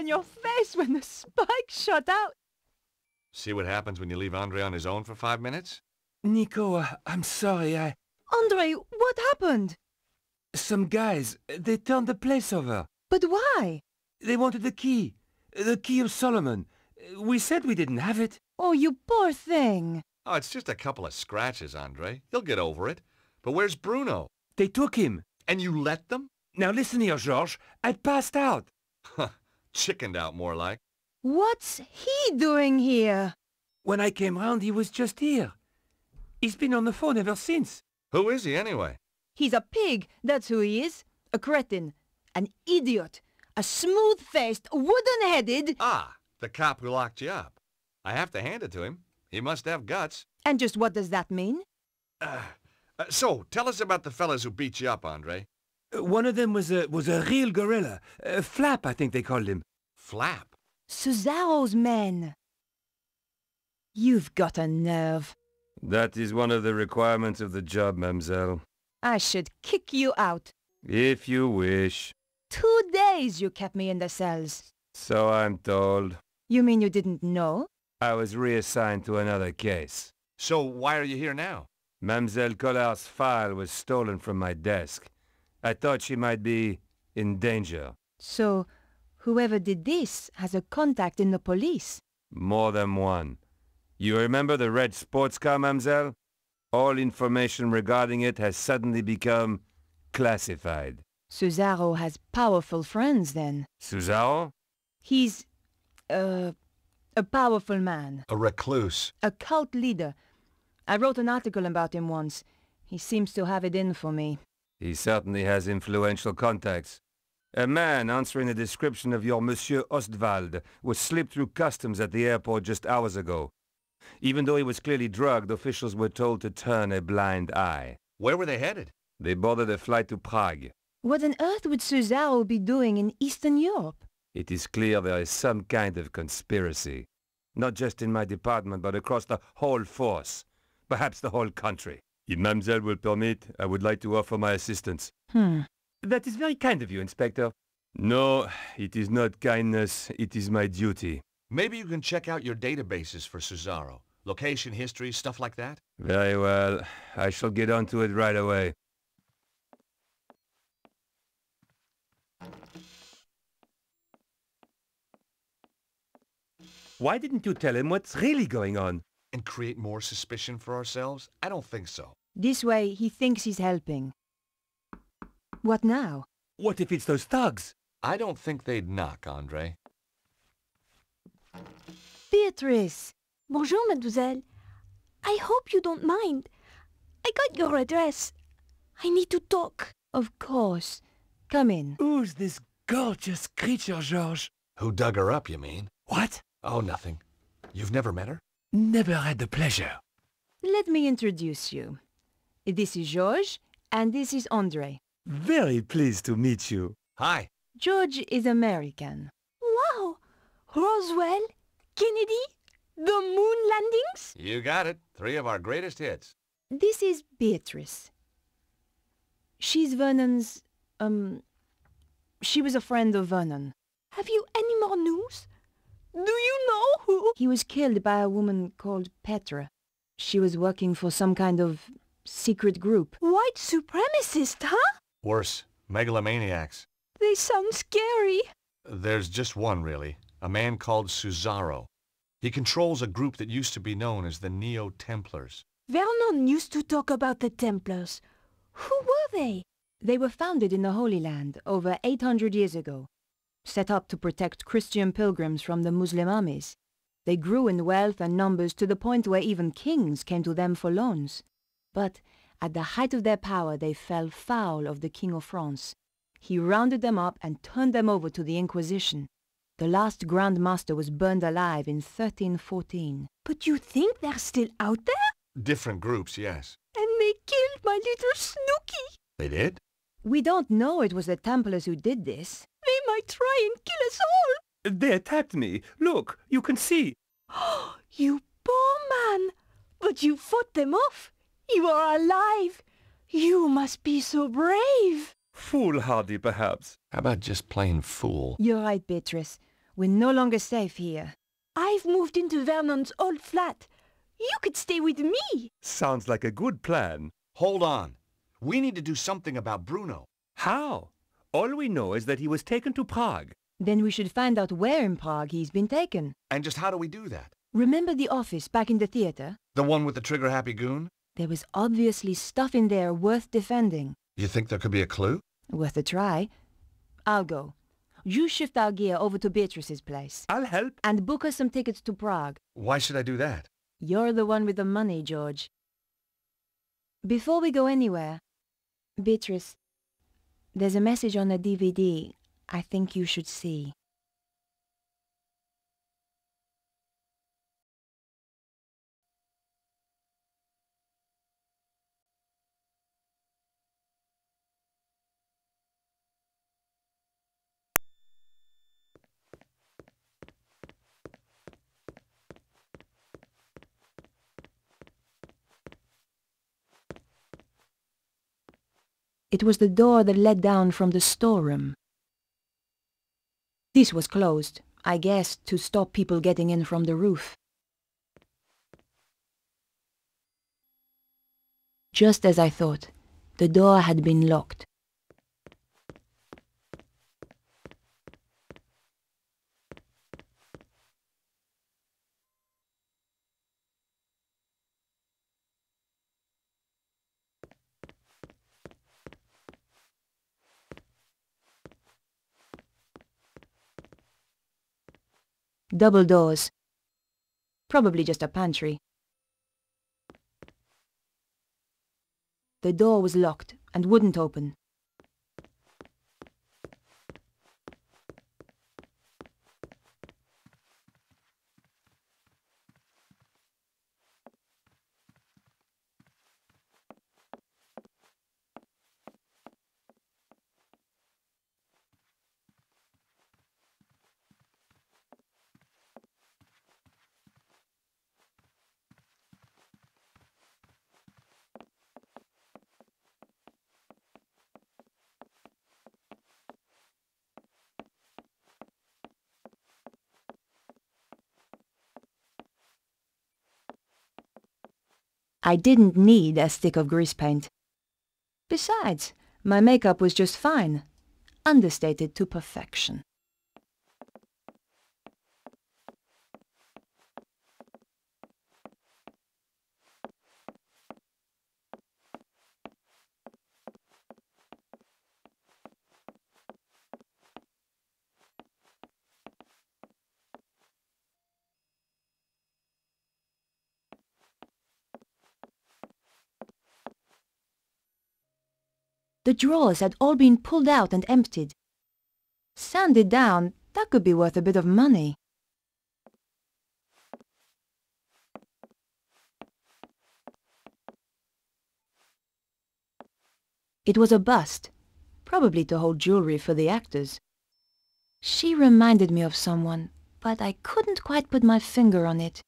on your face when the spike shot out. See what happens when you leave Andre on his own for 5 minutes? Nico, I'm sorry, Andre, what happened? Some guys, they turned the place over. But why? They wanted the key of Solomon. We said we didn't have it. Oh, you poor thing. Oh, it's just a couple of scratches, Andre. You'll get over it. But where's Bruno? They took him. And you let them? Now listen here, Georges. I'd passed out. Chickened out, more like. What's he doing here? When I came round, he was just here. He's been on the phone ever since. Who is he, anyway? He's a pig, that's who he is. A cretin. An idiot. A smooth-faced, wooden-headed... Ah, the cop who locked you up. I have to hand it to him. He must have guts. And just what does that mean? So, tell us about the fellas who beat you up, Andre. One of them was a real gorilla. Flap, I think they called him. Flap? Suzarro's men. You've got a nerve. That is one of the requirements of the job, mademoiselle. I should kick you out. If you wish. 2 days you kept me in the cells. So I'm told. You mean you didn't know? I was reassigned to another case. So why are you here now? Mademoiselle Collard's file was stolen from my desk. I thought she might be in danger. So, whoever did this has a contact in the police? More than one. You remember the red sports car, mademoiselle? All information regarding it has suddenly become classified. Suzarro has powerful friends, then. Suzarro? He's, a powerful man. A recluse. A cult leader. I wrote an article about him once. He seems to have it in for me. He certainly has influential contacts. A man answering the description of your Monsieur Ostwald was slipped through customs at the airport just hours ago. Even though he was clearly drugged, officials were told to turn a blind eye. Where were they headed? They boarded a flight to Prague. What on earth would Suzarro be doing in Eastern Europe? It is clear there is some kind of conspiracy. Not just in my department, but across the whole force. Perhaps the whole country. If mademoiselle will permit, I would like to offer my assistance. That is very kind of you, Inspector. No, it is not kindness. It is my duty. Maybe you can check out your databases for Suzarro. Location, history, stuff like that? Very well. I shall get on to it right away. Why didn't you tell him what's really going on? And create more suspicion for ourselves? I don't think so. This way, he thinks he's helping. What now? What if it's those thugs? I don't think they'd knock, Andre. Beatrice! Bonjour, mademoiselle. I hope you don't mind. I got your address. I need to talk. Of course. Come in. Who's this gorgeous creature, Georges? Who dug her up, you mean? What? Oh, nothing. You've never met her? Never had the pleasure. Let me introduce you. This is Georges, and this is Andre. Very pleased to meet you. Hi. George is American. Wow! Roswell? Kennedy? The moon landings? You got it. 3 of our greatest hits. This is Beatrice. She's Vernon's, she was a friend of Vernon. Have you any more news? Do you know who? He was killed by a woman called Petra. She was working for some kind of secret group. White supremacist, huh? Worse, megalomaniacs. They sound scary. There's just one, really. A man called Suzarro. He controls a group that used to be known as the Neo-Templars. Vernon used to talk about the Templars. Who were they? They were founded in the Holy Land over 800 years ago, set up to protect Christian pilgrims from the Muslim armies. They grew in wealth and numbers to the point where even kings came to them for loans. But at the height of their power, they fell foul of the King of France. He rounded them up and turned them over to the Inquisition. The last Grand Master was burned alive in 1314. But you think they're still out there? Different groups, yes. And they killed my little Snooky. They did? We don't know it was the Templars who did this. They might try and kill us all. They attacked me. Look, you can see. Oh, you poor man. But you fought them off. You are alive. You must be so brave. Foolhardy, perhaps. How about just plain fool? You're right, Beatrice. We're no longer safe here. I've moved into Vernon's old flat. You could stay with me. Sounds like a good plan. Hold on. We need to do something about Bruno. How? All we know is that he was taken to Prague. Then we should find out where in Prague he's been taken. And just how do we do that? Remember the office back in the theater? The one with the trigger-happy goon? There was obviously stuff in there worth defending. You think there could be a clue? Worth a try. I'll go. You shift our gear over to Beatrice's place. I'll help. And book us some tickets to Prague. Why should I do that? You're the one with the money, George. Before we go anywhere, Beatrice, there's a message on the DVD I think you should see. It was the door that led down from the storeroom. This was closed, I guess, to stop people getting in from the roof. Just as I thought, the door had been locked. Double doors. Probably just a pantry. The door was locked and wouldn't open. I didn't need a stick of grease paint. Besides, my makeup was just fine, understated to perfection. The drawers had all been pulled out and emptied. Sanded down, that could be worth a bit of money. It was a bust, probably to hold jewelry for the actors. She reminded me of someone, but I couldn't quite put my finger on it.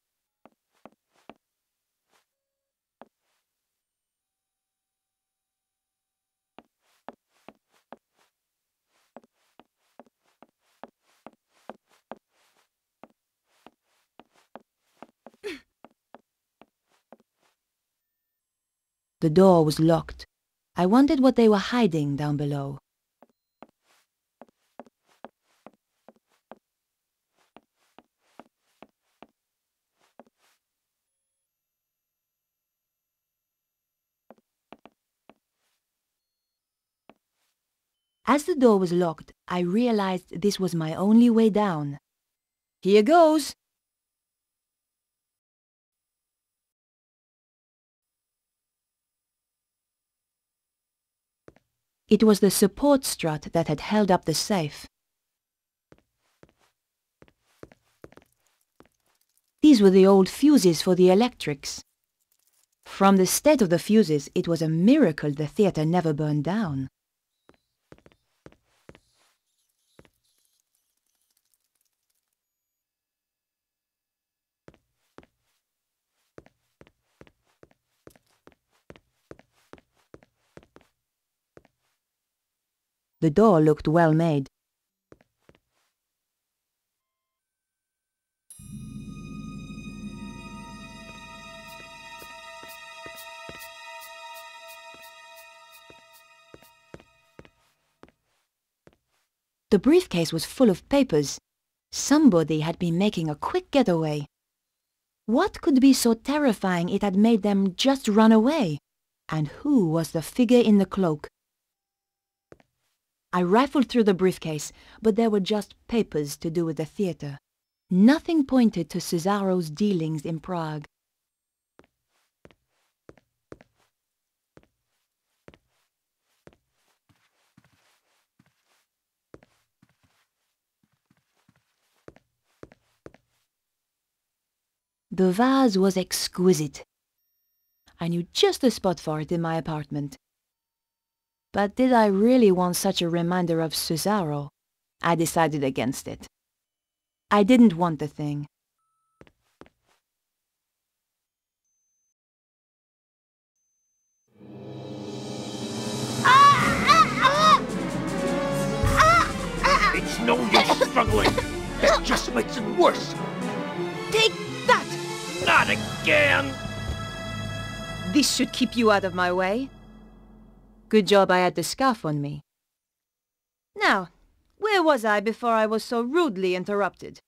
The door was locked. I wondered what they were hiding down below. As the door was locked, I realized this was my only way down. Here goes! It was the support strut that had held up the safe. These were the old fuses for the electrics. From the state of the fuses, it was a miracle the theater never burned down. The door looked well made. The briefcase was full of papers. Somebody had been making a quick getaway. What could be so terrifying it had made them just run away? And who was the figure in the cloak? I rifled through the briefcase, but there were just papers to do with the theatre. Nothing pointed to Suzarro's dealings in Prague. The vase was exquisite. I knew just the spot for it in my apartment. But did I really want such a reminder of Suzarro? I decided against it. I didn't want the thing. It's no use struggling. That just makes it worse. Take that! Not again! This should keep you out of my way. Good job I had the scarf on me. Now, where was I before I was so rudely interrupted?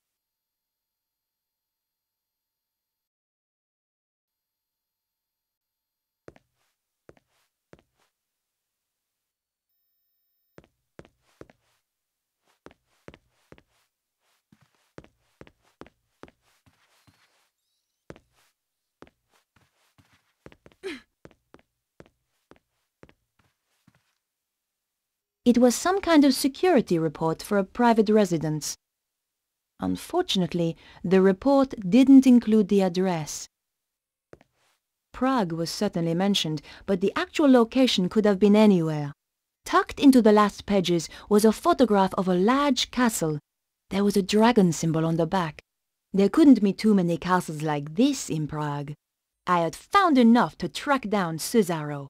It was some kind of security report for a private residence. Unfortunately, the report didn't include the address. Prague was certainly mentioned, but the actual location could have been anywhere. Tucked into the last pages was a photograph of a large castle. There was a dragon symbol on the back. There couldn't be too many castles like this in Prague. I had found enough to track down Suzarro.